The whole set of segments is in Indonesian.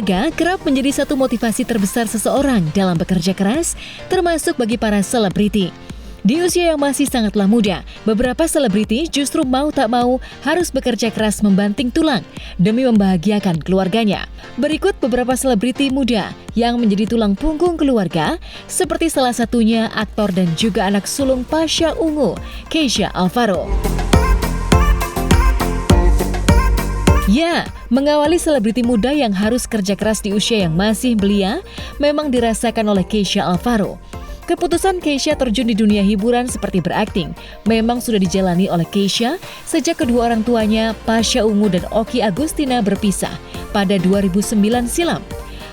Keluarga kerap menjadi satu motivasi terbesar seseorang dalam bekerja keras, termasuk bagi para selebriti. Di usia yang masih sangatlah muda, beberapa selebriti justru mau tak mau harus bekerja keras membanting tulang demi membahagiakan keluarganya. Berikut beberapa selebriti muda yang menjadi tulang punggung keluarga, seperti salah satunya aktor dan juga anak sulung Pasha Ungu, Keisha Alvaro. Ya, mengawali selebriti muda yang harus kerja keras di usia yang masih belia memang dirasakan oleh Keisha Alvaro. Keputusan Keisha terjun di dunia hiburan seperti berakting memang sudah dijalani oleh Keisha sejak kedua orang tuanya, Pasha Ungu dan Okky Agustina, berpisah pada 2009 silam.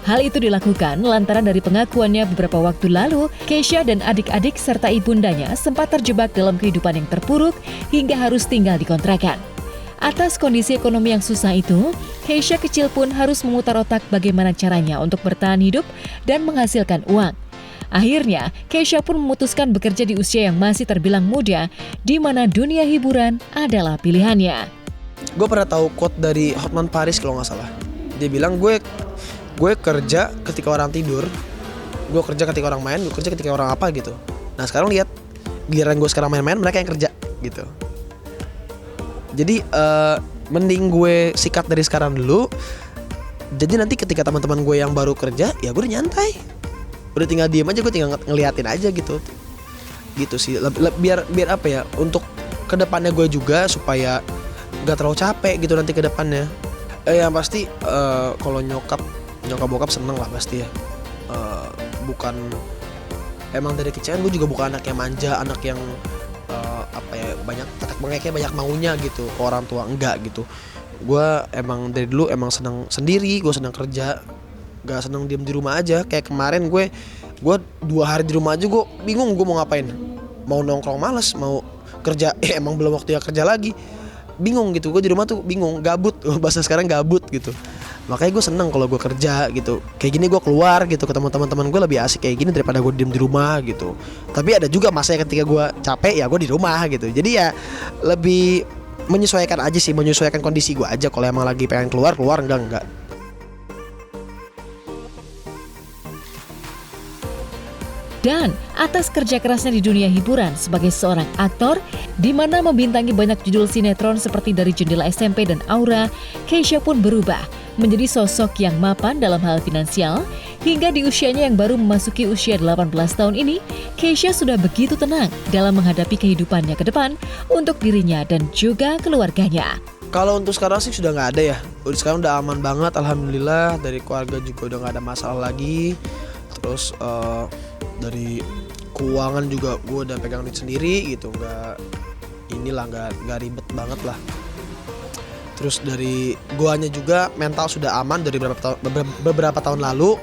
Hal itu dilakukan lantaran dari pengakuannya beberapa waktu lalu, Keisha dan adik-adik serta ibundanya sempat terjebak dalam kehidupan yang terpuruk hingga harus tinggal di kontrakan. Atas kondisi ekonomi yang susah itu, Keisha kecil pun harus memutar otak bagaimana caranya untuk bertahan hidup dan menghasilkan uang. Akhirnya, Keisha pun memutuskan bekerja di usia yang masih terbilang muda, di mana dunia hiburan adalah pilihannya. Gue pernah tahu quote dari Hotman Paris kalau nggak salah. Dia bilang gue kerja ketika orang tidur, gue kerja ketika orang main, gue kerja ketika orang apa gitu. Nah sekarang lihat, giliran gue sekarang main-main, mereka yang kerja gitu. Jadi mending gue sikat dari sekarang dulu. Jadi nanti ketika teman-teman gue yang baru kerja, ya gue udah nyantai, udah tinggal diem aja, gue tinggal ngeliatin aja gitu. Gitu sih. Biar apa ya? Untuk kedepannya gue juga supaya gak terlalu capek gitu nanti kedepannya. Yang pasti kalau nyokap bokap seneng lah pasti ya. Bukan, emang dari kecil gue juga bukan anak yang manja, anak yang banyak tetek bengeknya, banyak maunya gitu ke orang tua, enggak gitu. Gue emang dari dulu emang senang sendiri, gue senang kerja, gak senang diem di rumah aja. Kayak kemarin gue 2 hari di rumah aja gue bingung gue mau ngapain, mau nongkrong males, mau kerja emang belum waktunya kerja lagi, bingung gitu. Gue di rumah tuh bingung, gabut, bahasa sekarang gabut gitu. Makanya gue seneng kalau gue kerja gitu. Kayak gini gue keluar gitu, ketemu teman-teman gue, lebih asik kayak gini daripada gue diem di rumah gitu. Tapi ada juga masanya ketika gue capek, ya gue di rumah gitu. Jadi ya lebih menyesuaikan aja sih, menyesuaikan kondisi gue aja. Kalau emang lagi pengen keluar, enggak. Dan atas kerja kerasnya di dunia hiburan sebagai seorang aktor, di mana membintangi banyak judul sinetron seperti Dari Jendela SMP dan Aura, Keisha pun berubah menjadi sosok yang mapan dalam hal finansial. Hingga di usianya yang baru memasuki usia 18 tahun ini, Keisha sudah begitu tenang dalam menghadapi kehidupannya ke depan untuk dirinya dan juga keluarganya. Kalau untuk sekarang sih sudah nggak ada ya. Sekarang udah aman banget, alhamdulillah. Dari keluarga juga udah nggak ada masalah lagi. Terus dari keuangan juga gue udah pegang duit sendiri gitu, nggak ribet banget lah. Terus dari guanya juga mental sudah aman dari beberapa tahun lalu.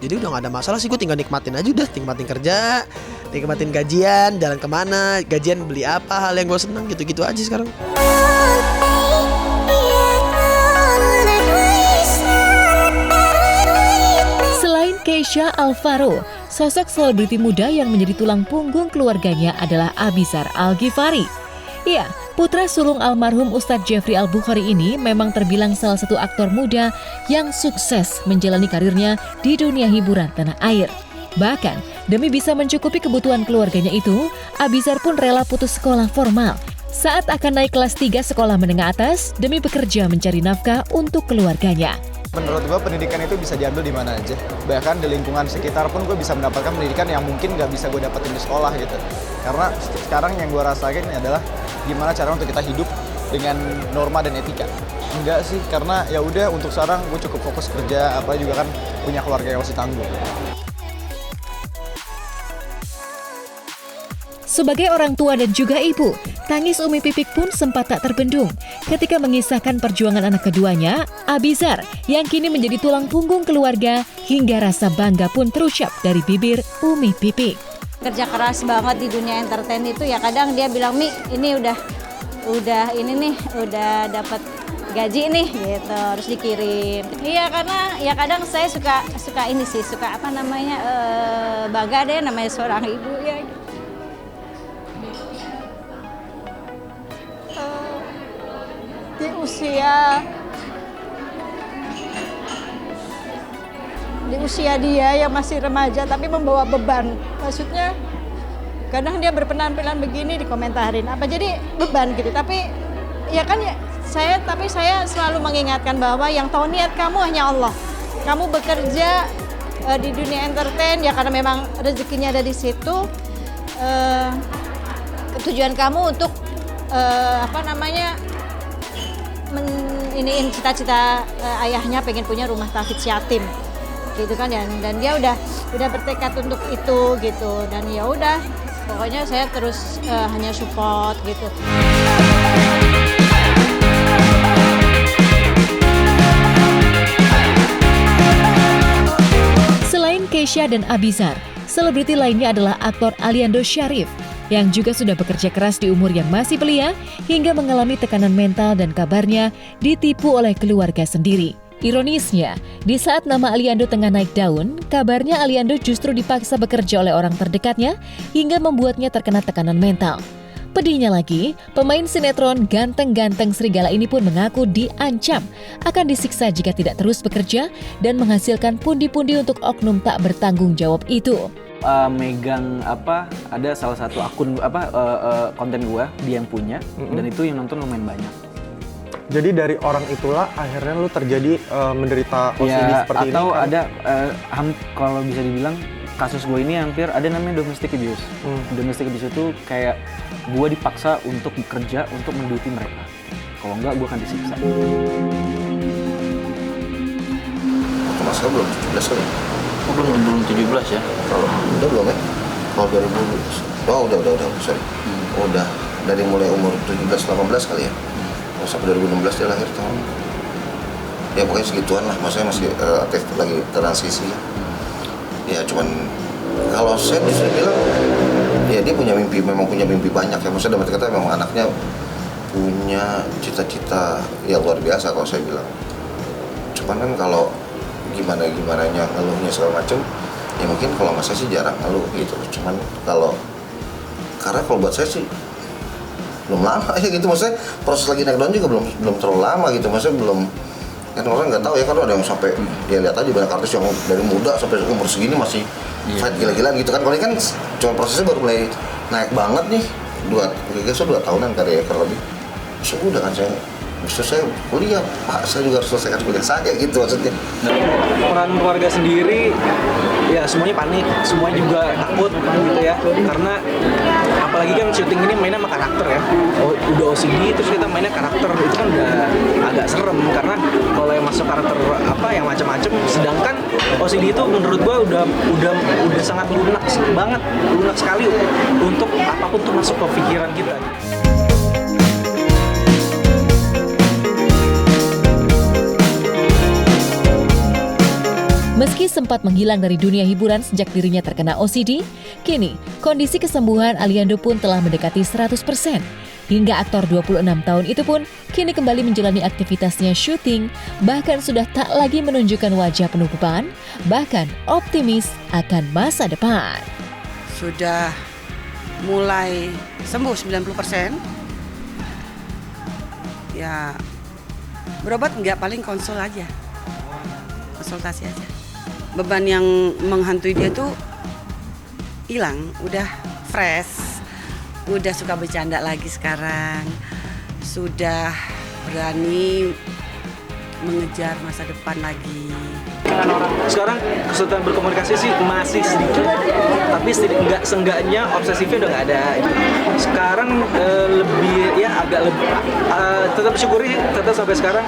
Jadi udah nggak ada masalah sih, gue tinggal nikmatin aja, udah nikmatin kerja, nikmatin gajian, jalan kemana, gajian beli apa, hal yang gue seneng gitu-gitu aja sekarang. Selain Keisha Alvaro, sosok selebriti muda yang menjadi tulang punggung keluarganya adalah Abizar Al-Ghifari. Ya, putra sulung almarhum Ustadz Jeffrey Al-Bukhari ini memang terbilang salah satu aktor muda yang sukses menjalani karirnya di dunia hiburan tanah air. Bahkan, demi bisa mencukupi kebutuhan keluarganya itu, Abizar pun rela putus sekolah formal saat akan naik kelas 3 sekolah menengah atas demi bekerja mencari nafkah untuk keluarganya. Menurut gue pendidikan itu bisa diambil di mana aja. Bahkan di lingkungan sekitar pun gue bisa mendapatkan pendidikan yang mungkin gak bisa gue dapetin di sekolah gitu. Karena sekarang yang gue rasain adalah gimana cara untuk kita hidup dengan norma dan etika. Enggak sih, karena ya udah untuk sekarang gue cukup fokus kerja, apalagi juga kan punya keluarga yang masih tangguh. Sebagai orang tua dan juga ibu, tangis Umi Pipik pun sempat tak terbendung ketika mengisahkan perjuangan anak keduanya, Abizar, yang kini menjadi tulang punggung keluarga, hingga rasa bangga pun terucap dari bibir Umi Pipik. Kerja keras banget di dunia entertain itu ya, kadang dia bilang, Mi, ini udah dapat gaji nih gitu, harus dikirim. Iya, karena ya kadang saya suka ini sih, bangga deh namanya seorang ibu ya. Di usia di usia dia yang masih remaja tapi membawa beban. Maksudnya kadang dia berpenampilan begini dikomentarin apa jadi beban gitu. Tapi ya kan ya saya selalu mengingatkan bahwa yang tahu niat kamu hanya Allah. Kamu bekerja di dunia entertain ya karena memang rezekinya ada di situ. Tujuan kamu untuk iniin cita-cita ayahnya pengen punya rumah tahfidz yatim gitu kan ya, dan dia udah bertekad untuk itu gitu, dan ya udah pokoknya saya terus hanya support gitu. Selain Keisha dan Abizar, selebriti lainnya adalah aktor Aliando Syarif yang juga sudah bekerja keras di umur yang masih belia hingga mengalami tekanan mental dan kabarnya ditipu oleh keluarga sendiri. Ironisnya, di saat nama Aliando tengah naik daun, kabarnya Aliando justru dipaksa bekerja oleh orang terdekatnya hingga membuatnya terkena tekanan mental. Pedihnya lagi, pemain sinetron ganteng-ganteng serigala ini pun mengaku diancam akan disiksa jika tidak terus bekerja dan menghasilkan pundi-pundi untuk oknum tak bertanggung jawab itu. Megang ada salah satu akun konten gua dia yang punya dan itu yang nonton lumayan banyak. Jadi dari orang itulah akhirnya lu terjadi menderita OCD seperti ini. Atau kan? ada kalau bisa dibilang kasus gue ini hampir ada namanya domestic abuse. Domestic abuse itu kayak gue dipaksa untuk bekerja untuk menduiti mereka. Kalau enggak gue akan disiksa. Mas belum 17 kali? Oh, belum 17 ya? Udah belum ya? Kalau 2000, oh udah, sorry. Udah, dari mulai umur 17-18 kali ya? Sampai 2016 dia lahir tahun. Ya pokoknya segituan lah, maksudnya masih aktif lagi transisi ya. Ya cuman, kalau saya bisa bilang, ya dia punya mimpi, memang punya mimpi banyak ya. Maksudnya dalam arti kata memang anaknya punya cita-cita ya luar biasa kalau saya bilang. Cuman kan kalau gimananya ngeluhnya segala macem, ya mungkin kalau mas saya sih jarang ngeluh gitu. Cuman karena kalau buat saya sih belum lama ya gitu, maksudnya proses lagi naik daun juga belum terlalu lama gitu, maksudnya belum, kan orang nggak tahu ya, kan ada yang sampai dia lihat aja banyak artis yang dari muda sampai umur segini masih fight gila-gilaan gitu kan. Kalau ini kan cuma prosesnya baru mulai naik banget nih, 2 tahunan kali ya kurang lebih. Terus udah kan saya kuliah, Pak, saya juga harus selesaikan kuliah saya gitu maksudnya. Peran keluarga sendiri, ya semuanya panik, semuanya juga takut gitu ya. Karena apalagi kan syuting ini mainnya sama karakter ya. Udah OCD terus kita mainnya karakter, itu kan udah agak serem. Karena kalau yang masuk karakter yang macam-macam, sedangkan OCD itu menurut gua udah sangat lunak sekali untuk apapun tuh masuk ke pikiran kita. Meski sempat menghilang dari dunia hiburan sejak dirinya terkena OCD, kini kondisi kesembuhan Aliando pun telah mendekati 100%. Hingga aktor 26 tahun itu pun kini kembali menjalani aktivitasnya syuting, bahkan sudah tak lagi menunjukkan wajah penuh beban, bahkan optimis akan masa depan. Sudah mulai sembuh 90%. Ya, berobat enggak, paling konsultasi aja. Beban yang menghantui dia tuh hilang, udah fresh, udah suka bercanda lagi sekarang, sudah berani mengejar masa depan lagi. Sekarang kesulitan berkomunikasi sih masih sedikit, tapi seenggaknya obsesifnya udah nggak ada. Sekarang agak lebih tetap syukuri, tetap sampai sekarang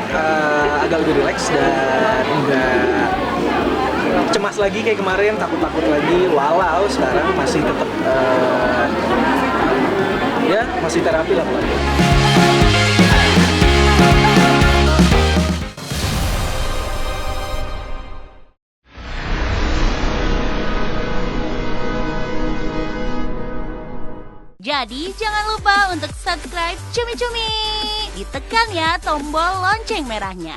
agak lebih rileks dan enggak cemas lagi kayak kemarin, takut lagi, walau sekarang masih tetap masih terapi lah. Jadi jangan lupa untuk subscribe Cumi Cumi. Ditekan ya tombol lonceng merahnya.